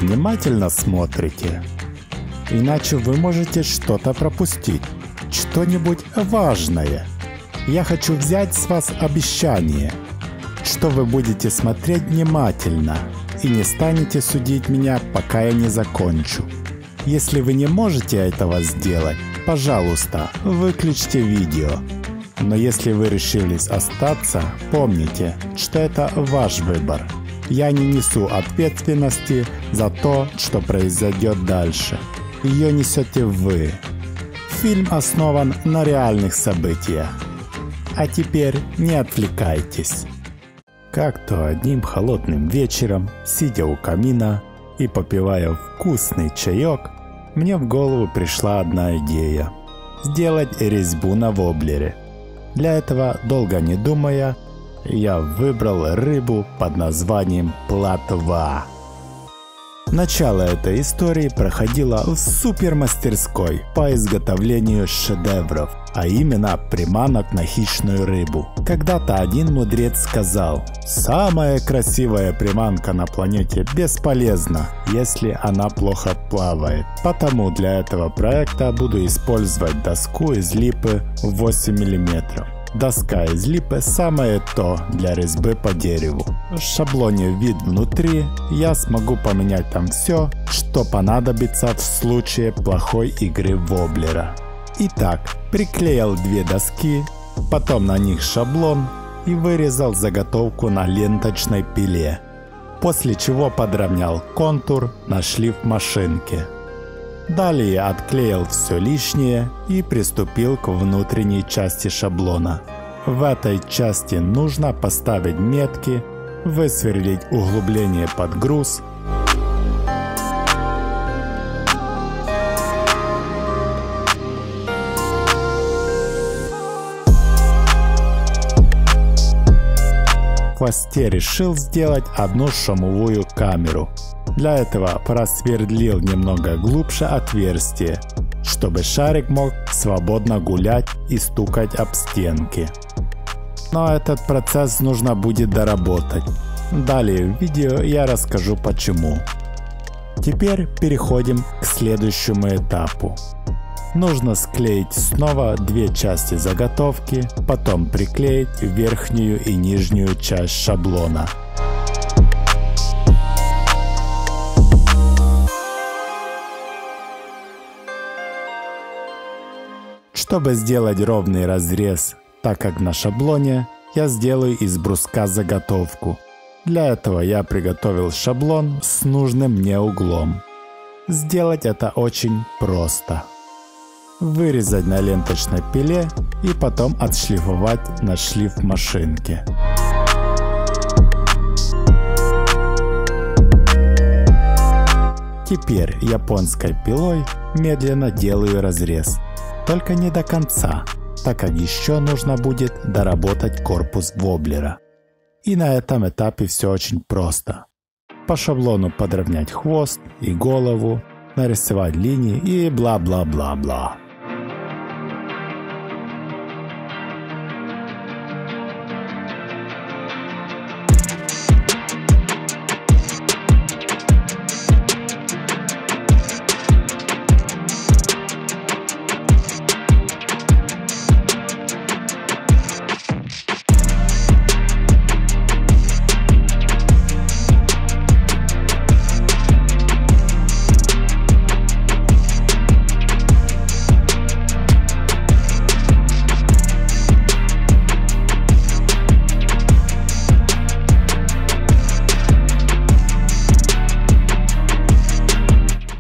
внимательно смотрите. Иначе вы можете что-то пропустить, что-нибудь важное. Я хочу взять с вас обещание, что вы будете смотреть внимательно и не станете судить меня, пока я не закончу. Если вы не можете этого сделать, пожалуйста, выключите видео. Но если вы решились остаться, помните, что это ваш выбор. Я не несу ответственности за то, что произойдет дальше. Ее несете вы. Фильм основан на реальных событиях. А теперь не отвлекайтесь. Как-то одним холодным вечером, сидя у камина и попивая вкусный чаек, мне в голову пришла одна идея – сделать резьбу на воблере. Для этого, долго не думая, я выбрал рыбу под названием плотва. Начало этой истории проходило в супермастерской по изготовлению шедевров, а именно приманок на хищную рыбу. Когда-то один мудрец сказал: «Самая красивая приманка на планете бесполезна, если она плохо плавает. Потому для этого проекта буду использовать доску из липы 8 мм. Доска из липы самое то для резьбы по дереву. В шаблоне вид внутри я смогу поменять там все, что понадобится в случае плохой игры воблера». Итак, приклеил две доски, потом на них шаблон и вырезал заготовку на ленточной пиле, после чего подровнял контур на шлифмашинке. Далее отклеил все лишнее и приступил к внутренней части шаблона. В этой части нужно поставить метки, высверлить углубление под груз, в хвосте решил сделать одну шумовую камеру. Для этого просверлил немного глубже отверстие, чтобы шарик мог свободно гулять и стукать об стенки. Но этот процесс нужно будет доработать. Далее в видео я расскажу почему. Теперь переходим к следующему этапу. Нужно склеить снова две части заготовки, потом приклеить верхнюю и нижнюю часть шаблона. Чтобы сделать ровный разрез, так как на шаблоне, я сделаю из бруска заготовку. Для этого я приготовил шаблон с нужным мне углом. Сделать это очень просто. Вырезать на ленточной пиле и потом отшлифовать на шлифмашинке. Теперь японской пилой медленно делаю разрез. Только не до конца, так как еще нужно будет доработать корпус воблера. И на этом этапе все очень просто. По шаблону подровнять хвост и голову, нарисовать линии и бла-бла-бла-бла.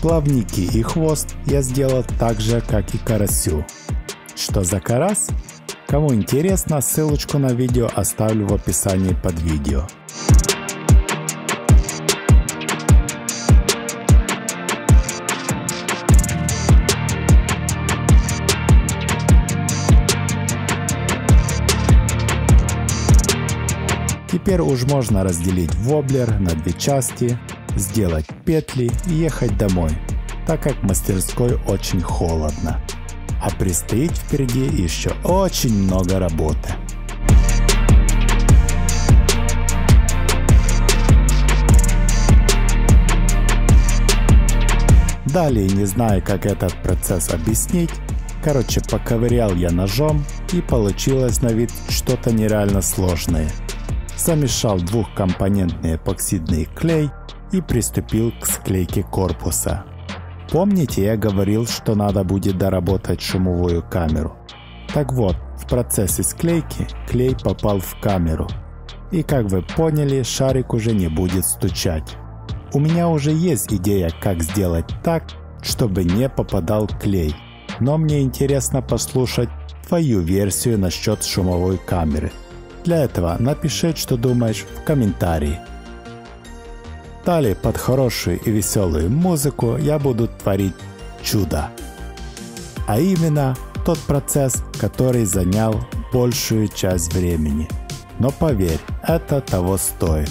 Плавники и хвост я сделал так же, как и карасю. Что за карась? Кому интересно, ссылочку на видео оставлю в описании под видео. Теперь уж можно разделить воблер на две части, сделать петли и ехать домой, так как в мастерской очень холодно. А предстоит впереди еще очень много работы. Далее, не зная, как этот процесс объяснить, поковырял я ножом, и получилось на вид что-то нереально сложное. Замешал двухкомпонентный эпоксидный клей и приступил к склейке корпуса. Помните, я говорил, что надо будет доработать шумовую камеру? Так вот, в процессе склейки клей попал в камеру. И как вы поняли, шарик уже не будет стучать. У меня уже есть идея, как сделать так, чтобы не попадал клей. Но мне интересно послушать твою версию насчет шумовой камеры. Для этого напиши, что думаешь, в комментарии. Далее под хорошую и веселую музыку я буду творить чудо. А именно тот процесс, который занял большую часть времени. Но поверь, это того стоит.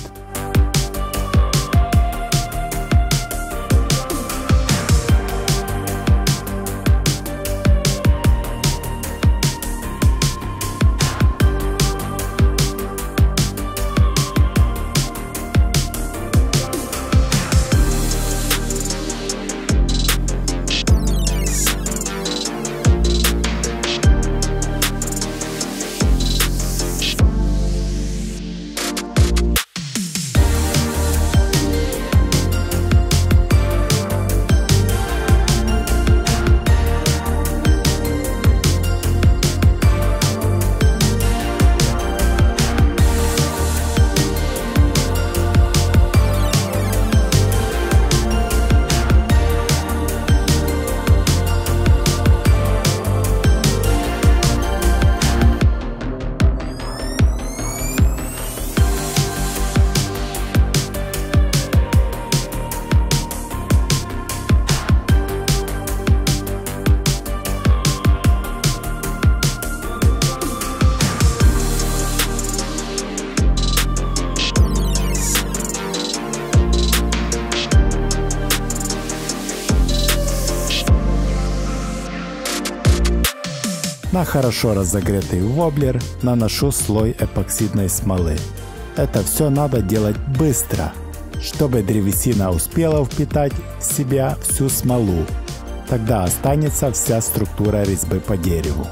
На хорошо разогретый воблер наношу слой эпоксидной смолы. Это все надо делать быстро, чтобы древесина успела впитать в себя всю смолу. Тогда останется вся структура резьбы по дереву.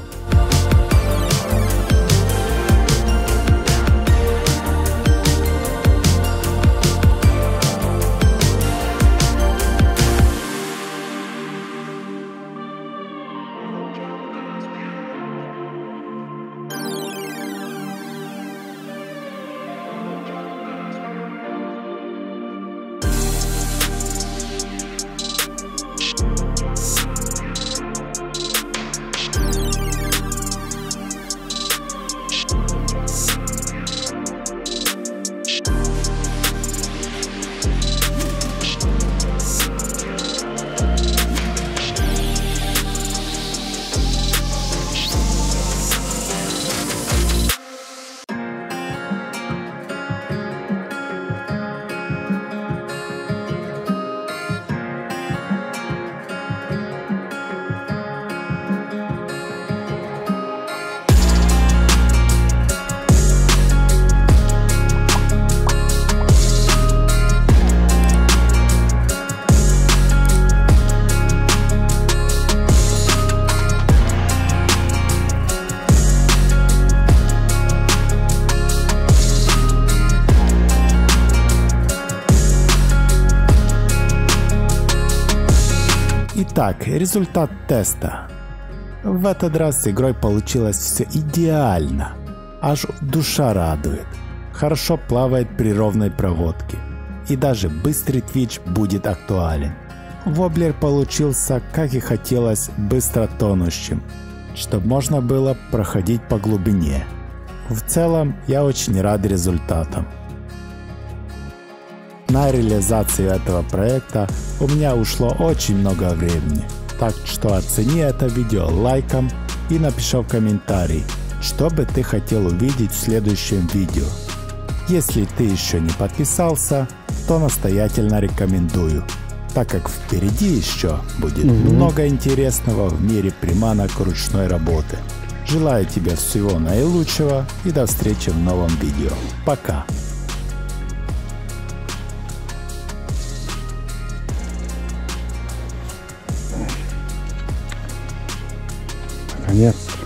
Итак, результат теста. В этот раз с игрой получилось все идеально. Аж душа радует. Хорошо плавает при ровной проводке. И даже быстрый твич будет актуален. Воблер получился, как и хотелось, быстро тонущим, чтобы можно было проходить по глубине. В целом, я очень рад результатам. На реализацию этого проекта у меня ушло очень много времени, так что оцени это видео лайком и напиши в комментарии, что бы ты хотел увидеть в следующем видео. Если ты еще не подписался, то настоятельно рекомендую, так как впереди еще будет много интересного в мире приманок ручной работы. Желаю тебе всего наилучшего и до встречи в новом видео. Пока! Наконец-то.